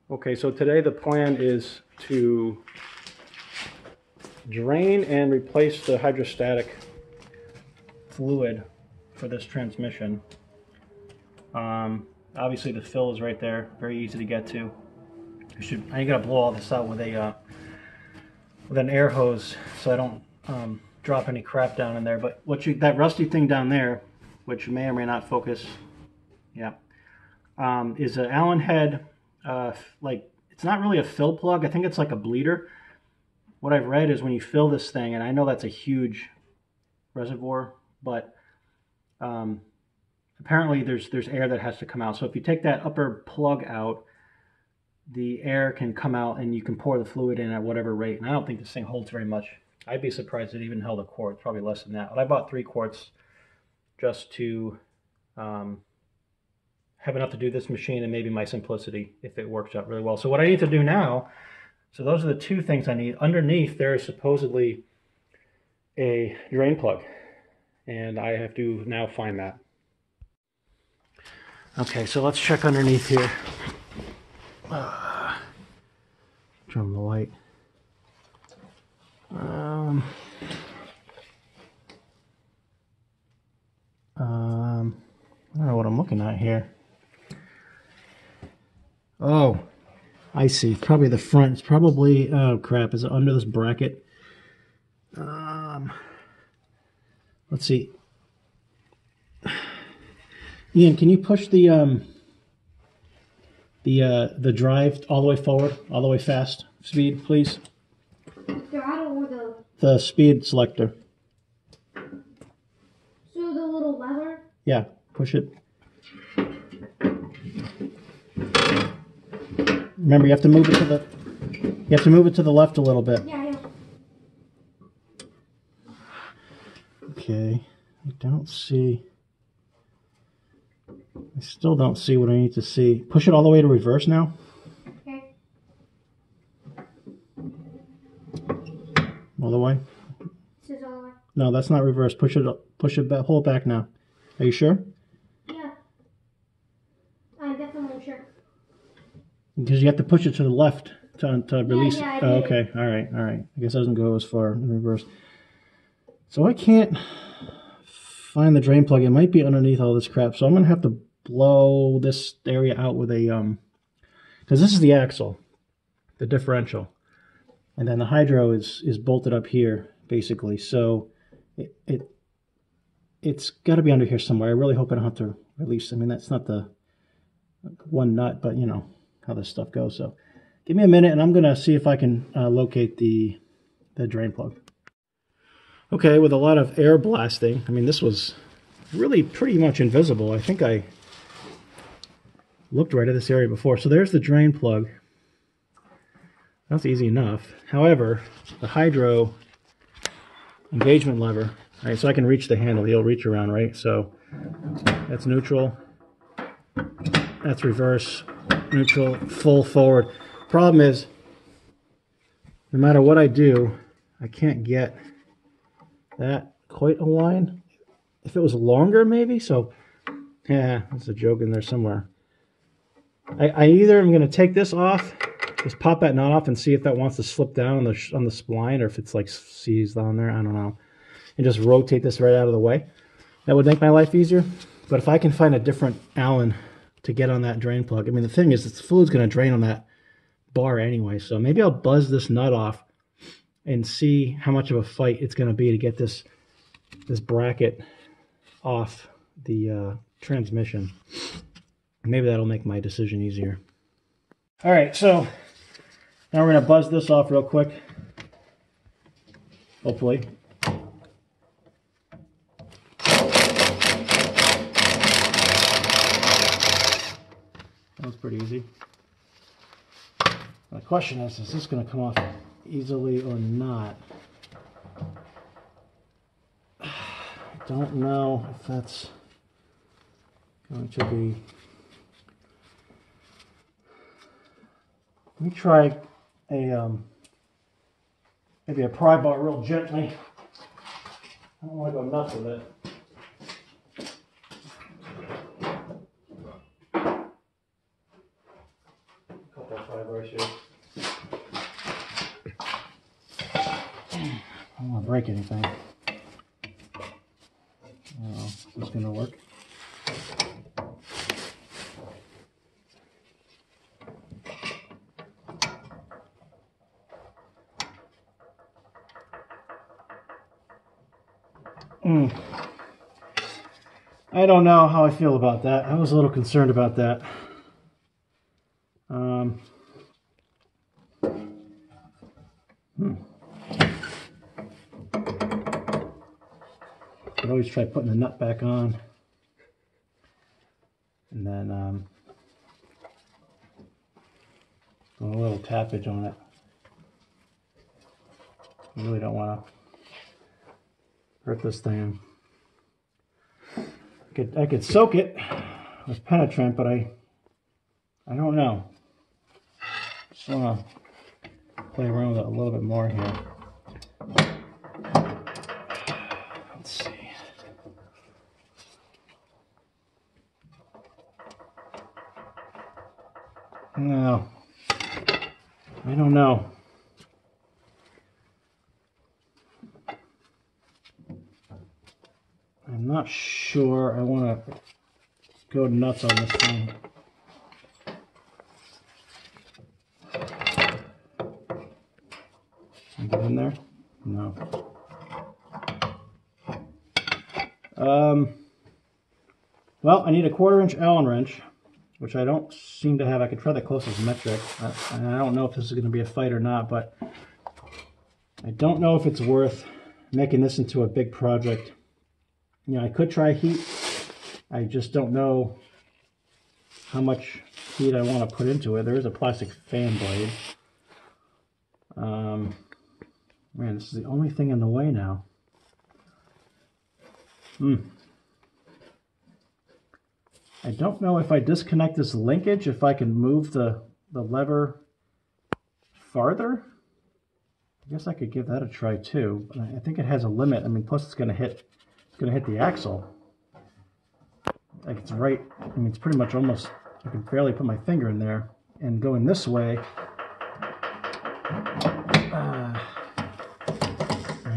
Okay, so today the plan is to drain and replace the hydrostatic fluid for this transmission. Obviously the fill is right there, very easy to get to. I gotta blow all this out with an air hose so I don't drop any crap down in there. But that rusty thing down there, which may or may not focus, yeah, is an Allen head. Like, it's not really a fill plug. I think it's like a bleeder. What I've read is when you fill this thing, and I know that's a huge reservoir, but apparently there's air that has to come out. So if you take that upper plug out, the air can come out and you can pour the fluid in at whatever rate. And I don't think this thing holds very much. I'd be surprised it even held a quart. It's probably less than that. But I bought 3 quarts just to have enough to do this machine and maybe my simplicity if it works out really well. So what I need to do now, so those are the 2 things I need. Underneath there is supposedly a drain plug, and I have to now find that. Okay, so let's check underneath here. Turn on the light. I don't know what I'm looking at here. Oh, I see. Probably the front. It's probably, oh crap, is it under this bracket? Let's see. Ian, can you push the drive all the way forward, all the way fast speed, please? Throttle or the speed selector. So the little lever? Yeah, push it. Remember, you have to move it to the left a little bit. Yeah, yeah. Okay, I still don't see what I need to see. Push it all the way to reverse now. Okay. All the way? This is all the way. No, that's not reverse. Push it back, hold it back now. Are you sure? Yeah. I'm definitely sure. Because you have to push it to the left to release yeah, it. Oh, okay, all right. I guess it doesn't go as far in reverse. So I can't find the drain plug. It might be underneath all this crap. So I'm going to have to blow this area out with a, because this is the axle, the differential. And then the hydro is bolted up here, basically. So it's got to be under here somewhere. I really hope I don't have to release. I mean, that's not the one nut, but you know how this stuff goes. So give me a minute and I'm going to see if I can locate the drain plug. Okay, with a lot of air blasting, I mean, this was really pretty much invisible. I think I looked right at this area before. So there's the drain plug. That's easy enough. However, the hydro engagement lever, all right, so I can reach the handle. You'll reach around, right? So that's neutral. That's reverse, neutral, full forward. Problem is, no matter what I do, I can't get that quite aligned. If it was longer, maybe. So, yeah, there's a joke in there somewhere. I either am going to take this off, just pop that knot off and see if that wants to slip down on the spline, or if it's like seized on there. I don't know. And just rotate this right out of the way. That would make my life easier. But if I can find a different Allen to get on that drain plug, I mean, the thing is, the fluid's going to drain on that bar anyway. So maybe I'll buzz this nut off and see how much of a fight it's going to be to get this bracket off the transmission. Maybe that'll make my decision easier. All right, so now we're going to buzz this off real quick. Hopefully. That was pretty easy. The question is this going to come off easily or not? I don't know if that's going to be. Let me try a maybe a pry bar real gently. I don't want to go nuts with it. A couple of pry I don't want to break anything. Oh, is this going to work? I don't know how I feel about that. I was a little concerned about that. I'd always try putting the nut back on, and then doing a little tappage on it. I really don't want to hurt this thing. I could soak it with penetrant, but I don't know. Just want to play around with it a little bit more here. Let's see. No, I don't know. I'm not sure I want to go nuts on this thing. Can I get in there? No. Well, I need a 1/4 inch Allen wrench, which I don't seem to have. I could try the closest metric. And I don't know if this is going to be a fight or not, but I don't know if it's worth making this into a big project. You know, I could try heat. I just don't know how much heat I want to put into it. There is a plastic fan blade. Man, this is the only thing in the way now. I don't know if I disconnect this linkage, if I can move the lever farther. I guess I could give that a try too. But I think it has a limit. I mean, plus it's going to hit the axle. Like it's right. I mean, it's pretty much almost. I can barely put my finger in there. And going this way, I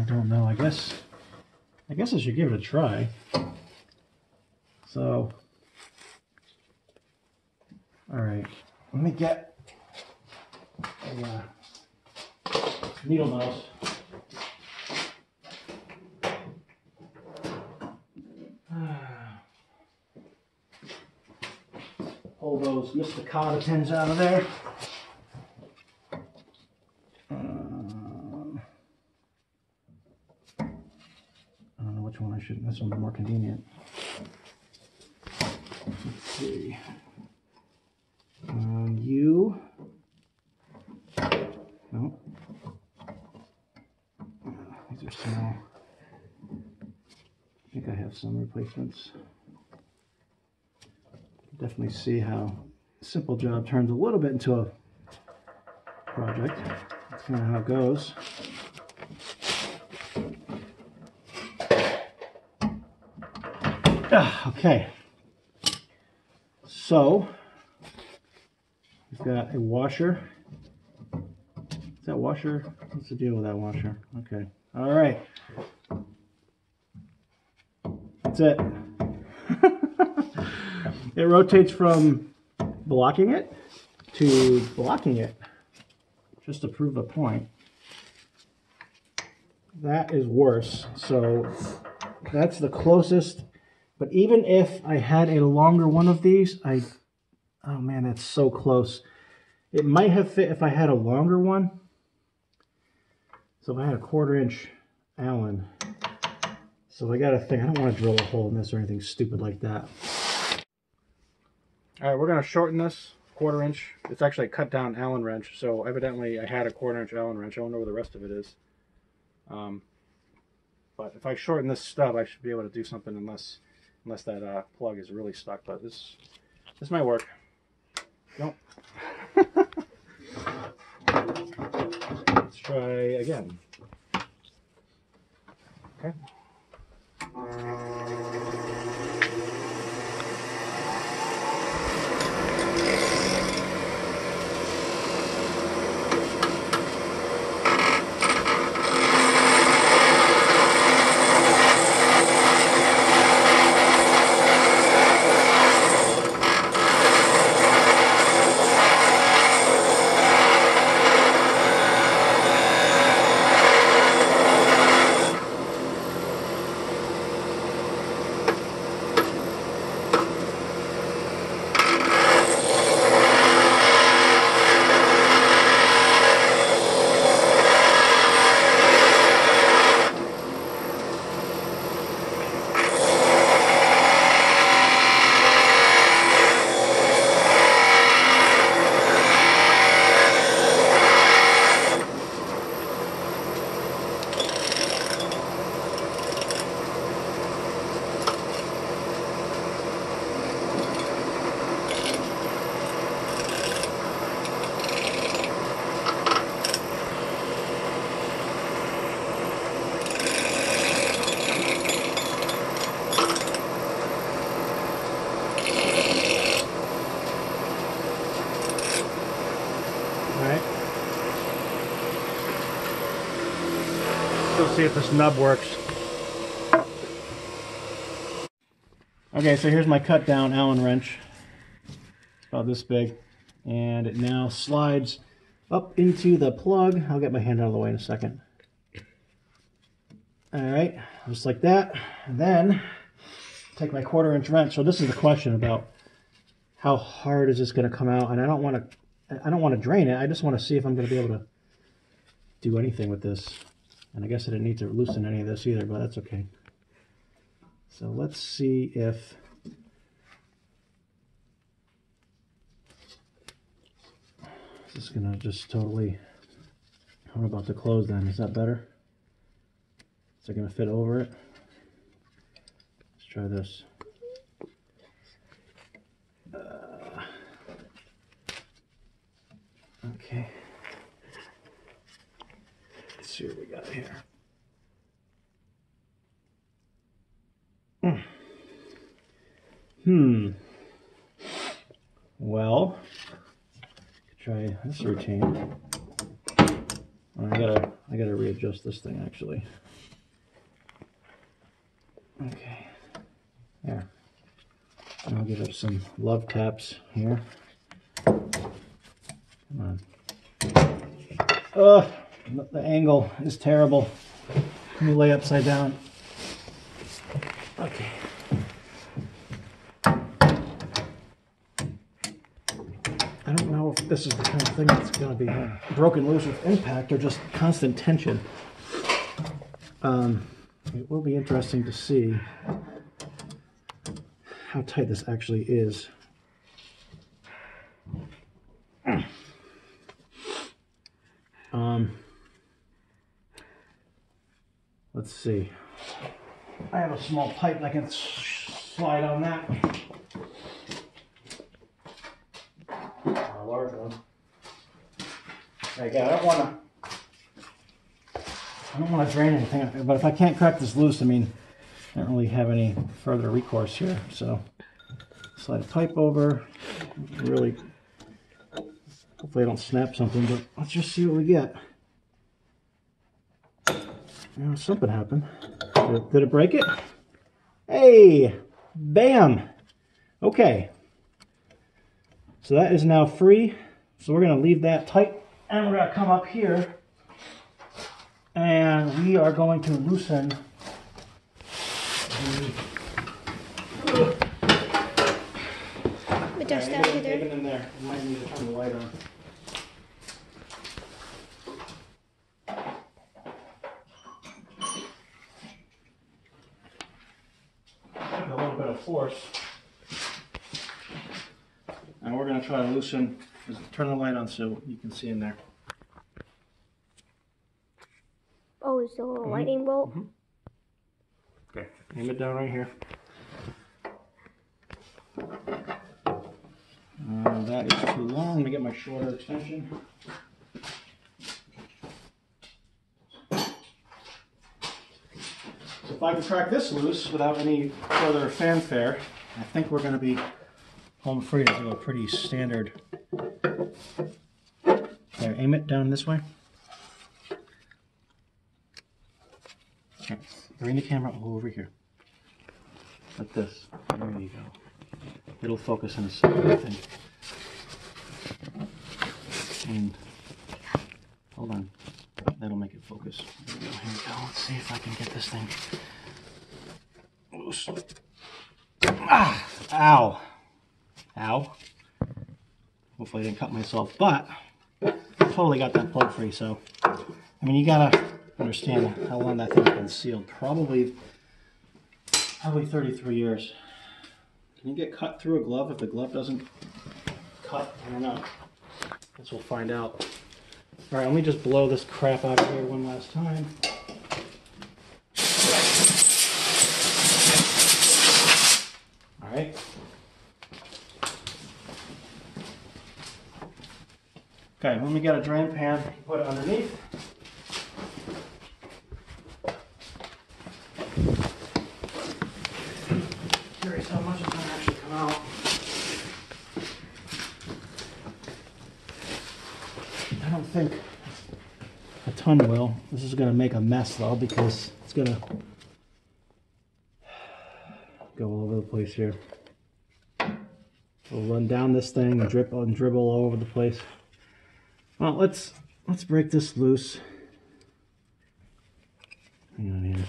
don't know. I guess I should give it a try. So. All right, let me get a needle nose. Pull those Mr. Carter pins out of there. I don't know which one I should. This one's more convenient. Let's see. You. No. These are small. I think I have some replacements. Definitely see how a simple job turns a little bit into a project. That's kind of how it goes. Okay. So. We've got a washer. Is that washer? What's the deal with that washer? Okay. All right. That's it. It rotates from blocking it to blocking it, just to prove a point. That is worse. So that's the closest. But even if I had a longer one of these, oh man, that's so close. It might have fit if I had a longer one. So if I had a 1/4 inch Allen. So I got to think, I don't want to drill a hole in this or anything stupid like that. All right, we're going to shorten this 1/4 inch. It's actually a cut down Allen wrench. So evidently I had a 1/4 inch Allen wrench. I don't know where the rest of it is. But if I shorten this stub, I should be able to do something unless that plug is really stuck. But this might work. Nope. Let's try again. Okay. also see if this nub works. Okay, so here's my cut down Allen wrench. It's about this big. And it now slides up into the plug. I'll get my hand out of the way in a second. Alright, just like that. And then take my 1/4 inch wrench. So this is the question about how hard is this going to come out, and I don't want to drain it. I just want to see if I'm going to be able to do anything with this. And I guess I didn't need to loosen any of this either, but that's okay. So let's see if this is going to just totally, I'm about to close then. Is that better? Is it going to fit over it? Let's try this. Okay. Let's see what we got here. Well, try this routine. I gotta readjust this thing actually. Okay. There. I'll give it some love taps here. Come on. Ugh, the angle is terrible. Let me lay upside down. Okay. I don't know if this is the kind of thing that's going to be broken loose with impact or just constant tension. It will be interesting to see how tight this actually is. Let's see. I have a small pipe and I can slide on that. A large one. Again, I don't want to drain anything, but if I can't crack this loose, I mean, I don't really have any further recourse here. So slide a pipe over. Really, hopefully I don't snap something, but let's just see what we get. You know, something happened. Did it break it? Hey, bam. Okay. So that is now free. So we're going to leave that tight, and we're going to come up here, and we are going to loosen the dust out of there. Even in there, you might need to turn the light on. A little bit of force. And we're going to try to loosen, turn the light on so you can see in there. Oh, it's a little lightning bolt? Okay, aim it down right here. That is too long. Let me get my shorter extension. So if I can crack this loose without any further fanfare, I think we're going to be home free to do a pretty standard. There, aim it down this way. Okay, bring the camera over here. Like this. There you go. It'll focus in a second, I think. And hold on. That'll make it focus. There we go. Here we go. Let's see if I can get this thing loose. Ah! Ow! Ow. Hopefully I didn't cut myself, but I totally got that plug free, so I mean, you gotta understand how long that thing's been sealed. Probably 33 years. Can you get cut through a glove if the glove doesn't cut? I don't know. Guess we'll find out. All right, let me just blow this crap out of here one last time. All right. Okay, when we get a drain pan, put it underneath. Curious how much is going to actually come out. I don't think a ton fun wheel. This is going to make a mess though, because it's going to go all over the place here. We'll run down this thing and dribble all over the place. Well, let's break this loose. Hang on here.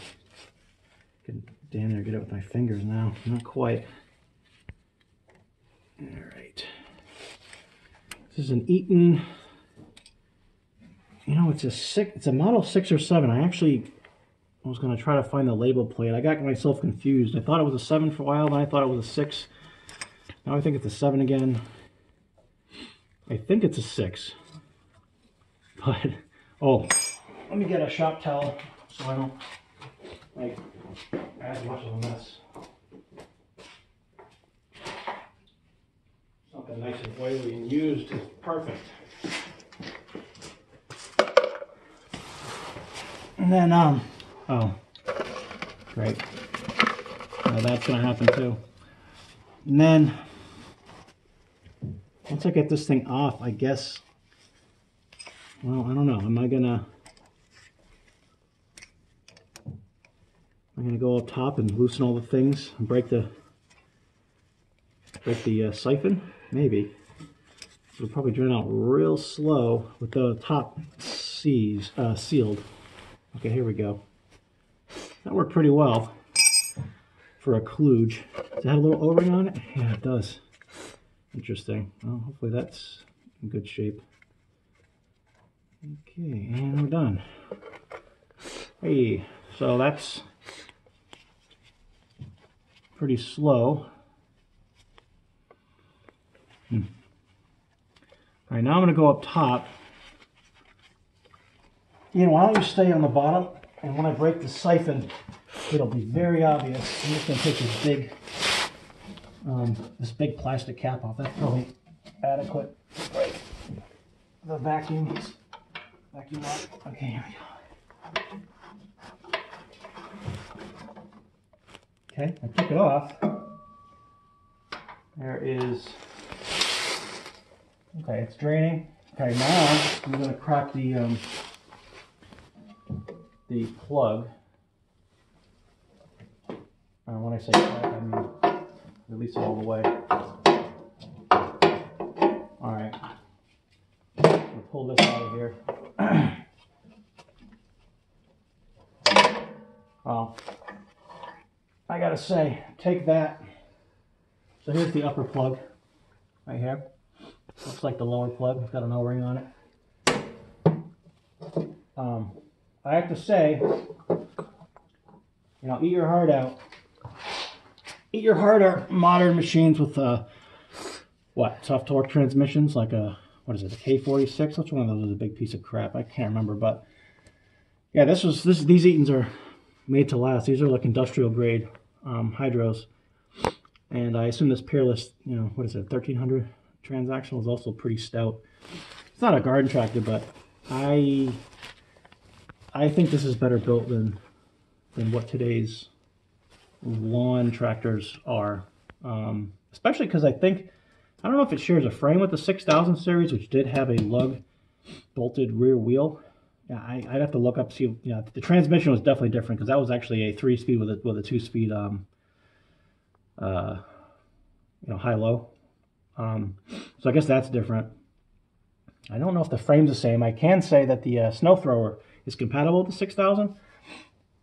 Can damn near get it with my fingers now. Not quite. All right. This is an Eaton. You know, it's a model 6 or 7. I was going to try to find the label plate. I got myself confused. I thought it was a 7 for a while, then I thought it was a 6. Now I think it's a 7 again. I think it's a 6. But, oh, let me get a shop towel so I don't make as much of a mess. Something nice and oily and used is perfect. And then, oh, great. Now that's going to happen too. And then, once I get this thing off, I guess, well, I don't know. Am I going to go up top and loosen all the things and break the siphon? Maybe. It'll probably drain out real slow with the top sealed. Okay, here we go. That worked pretty well for a kludge. Does it have a little O-ring on it? Yeah, it does. Interesting. Well, hopefully that's in good shape. Okay, and we're done. Hey, so that's pretty slow. All right, now I'm going to go up top. You know, why don't you stay on the bottom, and when I break the siphon, it'll be very obvious. I'm just going to take this big plastic cap off. That's probably adequate to break the vacuum lock. Okay, here we go. Okay, I took it off. There is. Okay, it's draining. Okay, now I'm going to crack the plug. When I say crack, I mean release it all the way. All right, we'll pull this out of here. Well, I gotta say, take that. So here's the upper plug right here. Looks like the lower plug. It's got an O-ring on it. I have to say, you know, eat your heart out. Eat your heart out. Modern machines with soft torque transmissions, like what is it, a K46? Which one of those is a big piece of crap? I can't remember, but yeah, these Eatons are made to last. These are like industrial grade hydros, and I assume this Peerless, you know, what is it, 1300 transactional is also pretty stout. It's not a garden tractor, but I think this is better built than what today's lawn tractors are. Especially because I don't know if it shares a frame with the 6000 series, which did have a lug bolted rear wheel. Yeah, I'd have to look up, see, you know, the transmission was definitely different because that was actually a 3-speed with a 2-speed, high-low. So I guess that's different. I don't know if the frame's the same. I can say that the snow thrower is compatible with the 6000.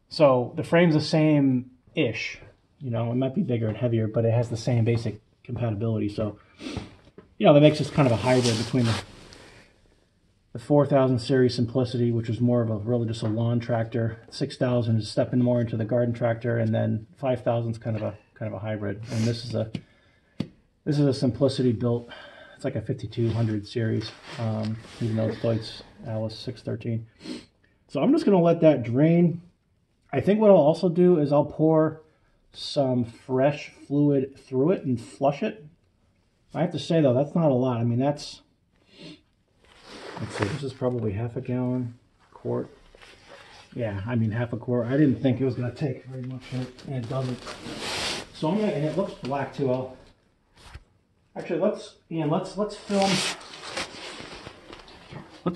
So the frame's the same-ish. You know, it might be bigger and heavier, but it has the same basic compatibility. So, you know, that makes this kind of a hybrid between the 4000 series Simplicity, which was more of a really just a lawn tractor. 6000 is stepping more into the garden tractor, and then 5000 is kind of a hybrid. And this is a Simplicity built. It's like a 5200 series, even though it's deutz-allis 613. So I'm just going to let that drain. I think what I'll also do is I'll pour some fresh fluid through it and flush it. I have to say, though, that's not a lot. I mean, let's see, this is probably half a gallon, quart. Yeah, I mean, half a quart. I didn't think it was going to take very much, and it doesn't. So and it looks black, too. Actually, let's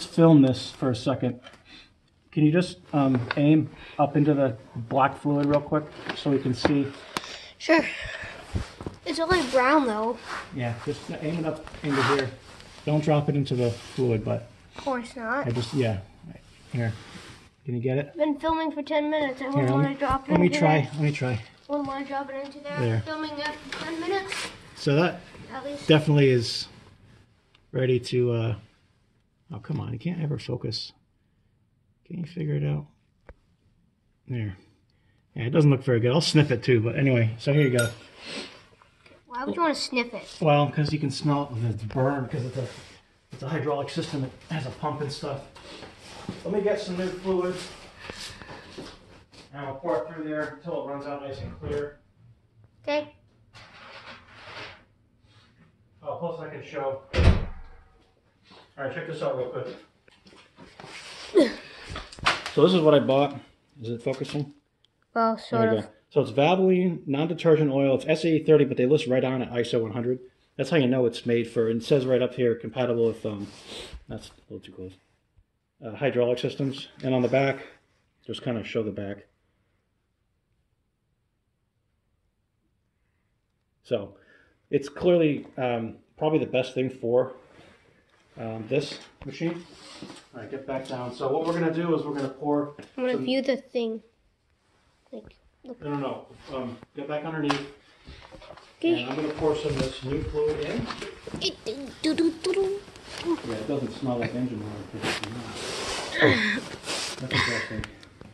film this for a second. can you just aim up into the black fluid real quick so we can see? Sure. It's only brown though. Yeah, just aim it up into here. Don't drop it into the fluid, but. Of course not. Yeah. Here. Can you get it? I've been filming for 10 minutes. I wouldn't want to drop it Let me into try. there. Let me try. Wouldn't want to drop it into there. There. Filming it for 10 minutes. So that At least. definitely is ready to. Oh, come on. You can't ever focus. Can you figure it out? There. Yeah, it doesn't look very good. I'll sniff it too, but anyway, so here you go. Why would you want to sniff it? Well, because you can smell it when it's burned, because it's a hydraulic system that has a pump and stuff. Let me get some new fluid. And I'll pour it through there until it runs out nice and clear. Okay. Oh, plus I can show. Alright, check this out real quick. So this is what I bought. Is it focusing? Well, sort There we of. go. So it's Valvoline non-detergent oil. It's SAE30, but they list right on it ISO 100. That's how you know it's made for. And it says right up here, compatible with that's a little too close. Hydraulic systems. And on the back, just kind of show the back. So it's clearly probably the best thing for this machine. All right, get back down. So what we're going to do is we're going to pour. I'm going to view the thing. Like, look. No. Get back underneath. Okay. And I'm going to pour some of this new fluid in. Yeah, it doesn't smell like engine oil. That's interesting.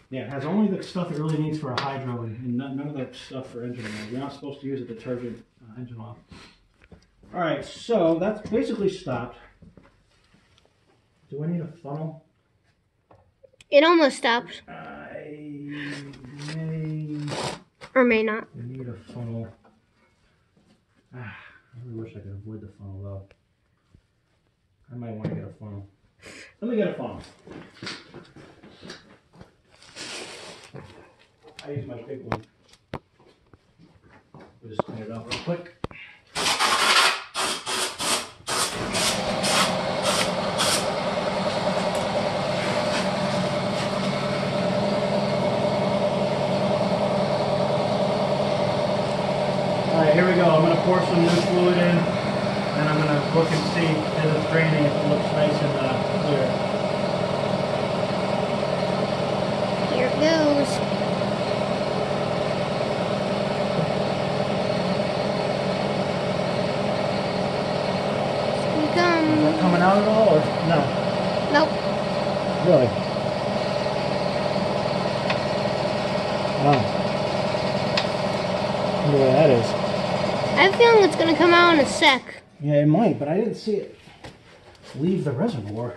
Yeah, it has only the stuff it really needs for a hydro and none of that stuff for engine oil. You're not supposed to use a detergent engine oil. All right, so that's basically stopped. Do I need a funnel? It almost stopped. I may Or may not. need a funnel. I really wish I could avoid the funnel though. I might want to get a funnel. Let me get a funnel. I use my big one. We'll just clean it up real quick. Alright, here we go. I'm going to pour some new fluid in, and I'm going to look and see as it's draining if it looks nice and clear. Here it goes. Here we Is come. that coming out at all, or no? Nope. Really? Wow. I wonder where that is. I have a feeling it's going to come out in a sec. Yeah, it might, but I didn't see it leave the reservoir.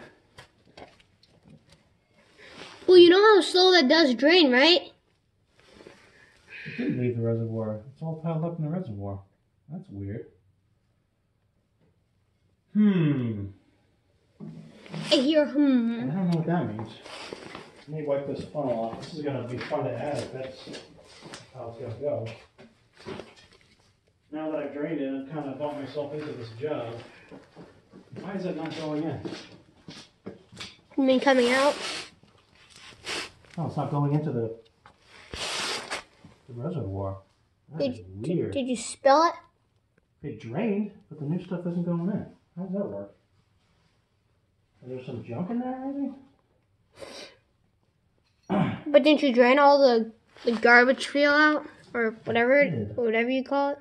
Well, you know how slow that does drain, right? It didn't leave the reservoir. It's all piled up in the reservoir. That's weird. I hear I don't know what that means. Let me wipe this funnel off. This is going to be fun to add if that's how it's going to go. Now that I've drained it, I've kind of bought myself into this job. Why is it not going in? You mean coming out? Oh, it's not going into the reservoir. That is weird. Did you spill it? It drained, but the new stuff isn't going in. How does that work? Is there some junk in there, maybe? But didn't you drain all the garbage feel out? Or whatever, whatever you call it?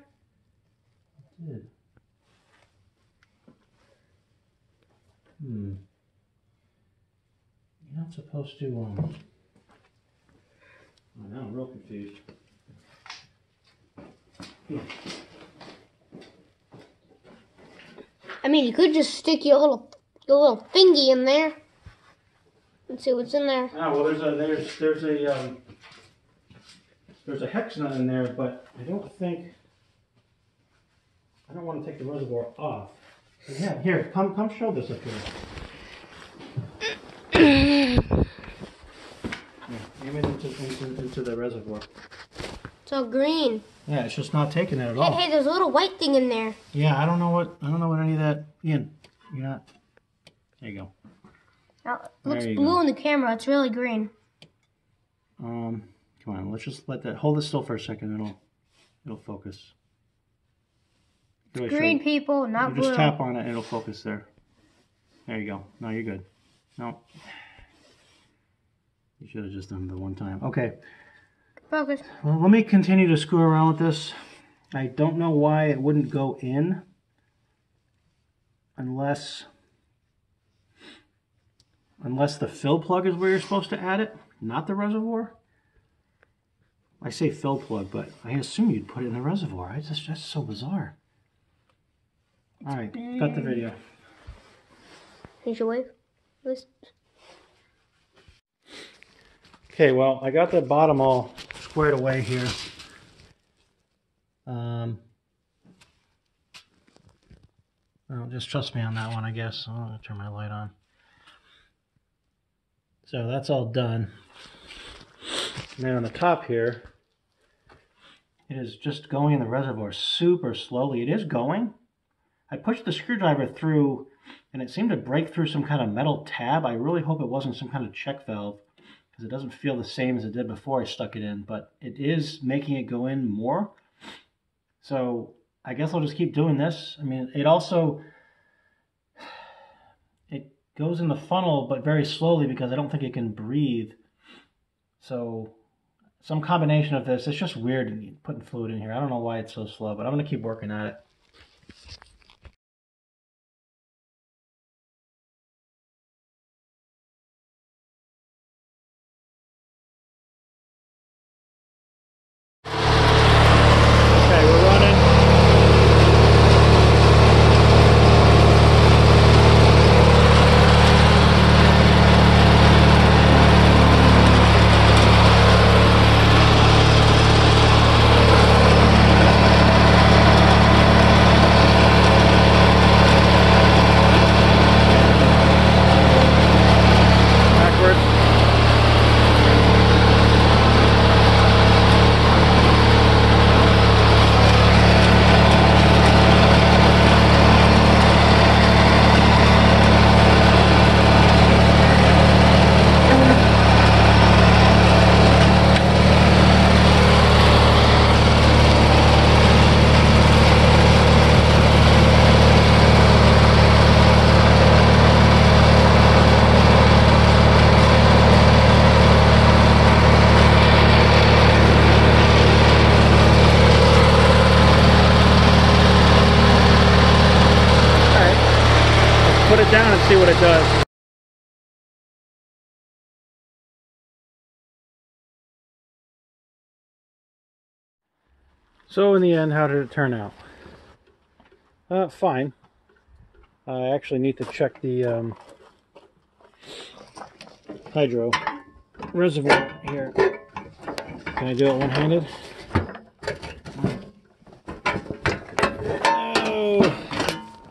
I did. You're not supposed to, oh, now I'm real confused. I mean, you could just stick your little thingy in there and see what's in there. Ah, well, there's a hex nut in there, but I don't want to take the reservoir off. So yeah, here, come show this up here. Aim it into the reservoir. It's all green. Yeah, it's just not taking it at all. Hey, there's a little white thing in there. Yeah, I don't know what any of that. Ian, you're not. There you go. Now, it looks blue in the camera. It's really green. Come on, let's just let that, hold it still for a second, it'll focus. Green, people, not blue. Just tap on it and it'll focus there. There you go. No, you're good. No. You should have just done it the one time. Okay. Focus. Well, let me continue to screw around with this. I don't know why it wouldn't go in unless the fill plug is where you're supposed to add it, not the reservoir. I say fill plug, but I assume you'd put it in the reservoir. That's so bizarre. All right, cut the video. Here's your wave. Okay, well, I got the bottom all squared away here. Well, just trust me on that one, I guess. I'm going to turn my light on. So that's all done. And then on the top here, it is just going in the reservoir super slowly. It is going. I pushed the screwdriver through, and it seemed to break through some kind of metal tab. I really hope it wasn't some kind of check valve, because it doesn't feel the same as it did before I stuck it in, but it is making it go in more. So I guess I'll just keep doing this. I mean, it goes in the funnel, but very slowly because I don't think it can breathe. So some combination of this, it's just weird putting fluid in here. I don't know why it's so slow, but I'm going to keep working at it. Put it down and see what it does. So in the end, how did it turn out? Fine. I actually need to check the hydro reservoir here. Can I do it one-handed?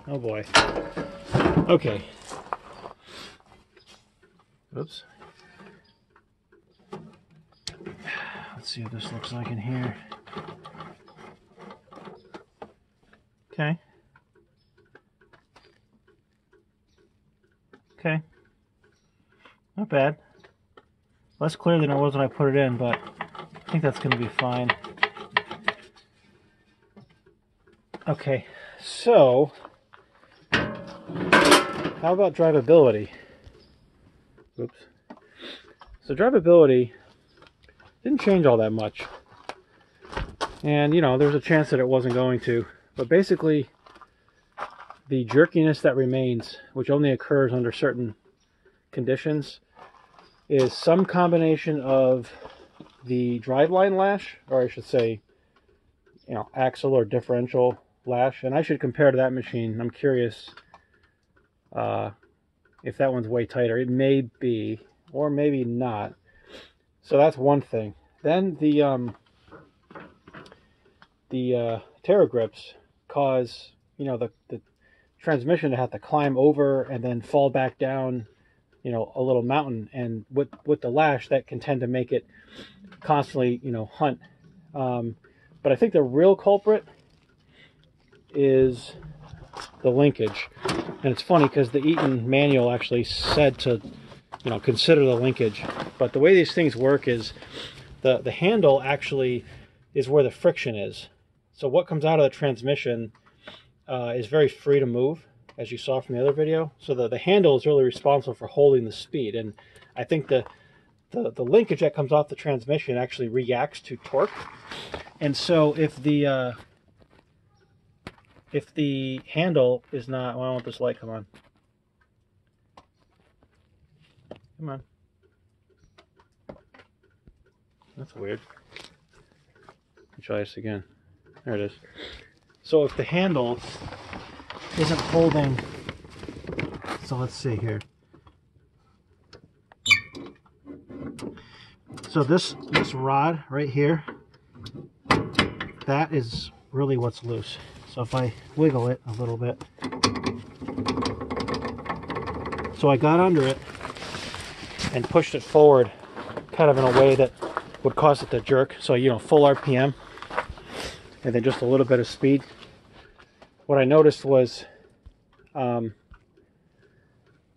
Oh boy. Okay. Oops. Let's see what this looks like in here. Okay. Okay. Not bad. Less clear than it was when I put it in, but I think that's going to be fine. Okay, so how about drivability? Oops. So drivability didn't change all that much. And, you know, there's a chance that it wasn't going to. But basically, the jerkiness that remains, which only occurs under certain conditions, is some combination of the driveline lash, or I should say, you know, axle or differential lash. And I should compare to that machine. I'm curious if that one's way tighter. It may be, or maybe not. So that's one thing. Then the Terra grips cause, you know, the transmission to have to climb over and then fall back down, you know, a little mountain. And with the lash, that can tend to make it constantly, you know, hunt. But I think the real culprit is the linkage. And it's funny because the Eaton manual actually said to, consider the linkage. But the way these things work is the handle actually is where the friction is. So what comes out of the transmission is very free to move, as you saw from the other video. So the handle is really responsible for holding the speed. And I think the linkage that comes off the transmission actually reacts to torque. And so if the handle is not, well, I want this light, come on. Come on. That's weird. Let me try this again. There it is. So if the handle isn't holding, so let's see here. So this rod right here, that is really what's loose. So if I wiggle it a little bit, so I got under it and pushed it forward kind of in a way that would cause it to jerk. So, full RPM and then just a little bit of speed. What I noticed was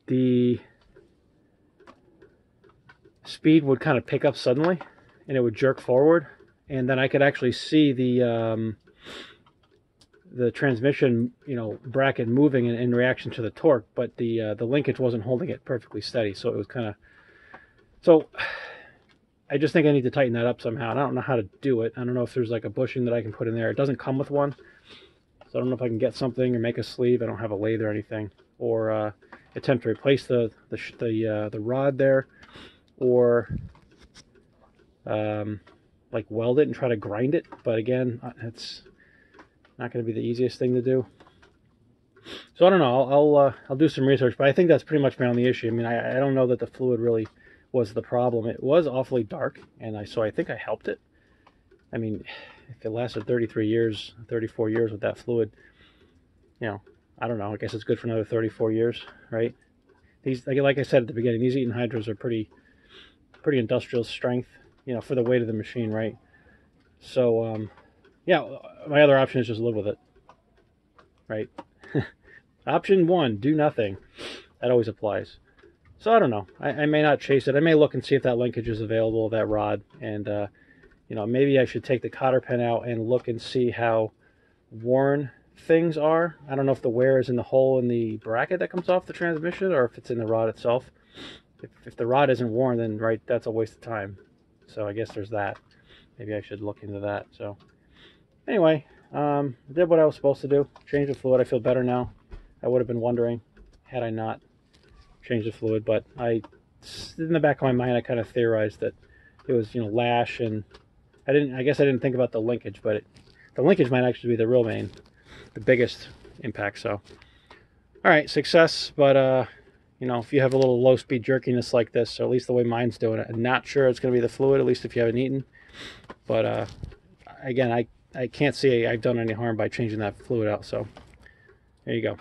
the speed would kind of pick up suddenly and it would jerk forward, and then I could actually see the transmission bracket moving in reaction to the torque, but the linkage wasn't holding it perfectly steady, so it was kind of, so I just think I need to tighten that up somehow. I don't know how to do it. I don't know if there's like a bushing that I can put in there. It doesn't come with one, so I don't know if I can get something or make a sleeve. I don't have a lathe or anything, or attempt to replace the rod there, or like weld it and try to grind it. But again, it's not going to be the easiest thing to do. So I don't know. I'll do some research, but I think that's pretty much my only issue. I mean, I don't know that the fluid really was the problem. It was awfully dark, and so I think I helped it. I mean, if it lasted 33 years, 34 years with that fluid, I don't know. I guess it's good for another 34 years, right? These, like I said at the beginning, these Eaton hydros are pretty industrial strength, for the weight of the machine, right? So, yeah, my other option is just live with it, right? Option 1, do nothing. That always applies. So I don't know. I may not chase it. I may look and see if that linkage is available, that rod, and maybe I should take the cotter pen out and look and see how worn things are. I don't know if the wear is in the hole in the bracket that comes off the transmission, or if it's in the rod itself. If the rod isn't worn, then right, that's a waste of time. So I guess there's that. Maybe I should look into that. So anyway, I did what I was supposed to do. Change the fluid. I feel better now. I would have been wondering had I not changed the fluid, but in the back of my mind, I kind of theorized that it was, lash, and I guess I didn't think about the linkage, but the linkage might actually be the biggest impact. So, all right, success. But if you have a little low speed jerkiness like this, or at least the way mine's doing it, I'm not sure it's going to be the fluid, at least if you haven't eaten. But again, I can't see I've done any harm by changing that fluid out. So there you go.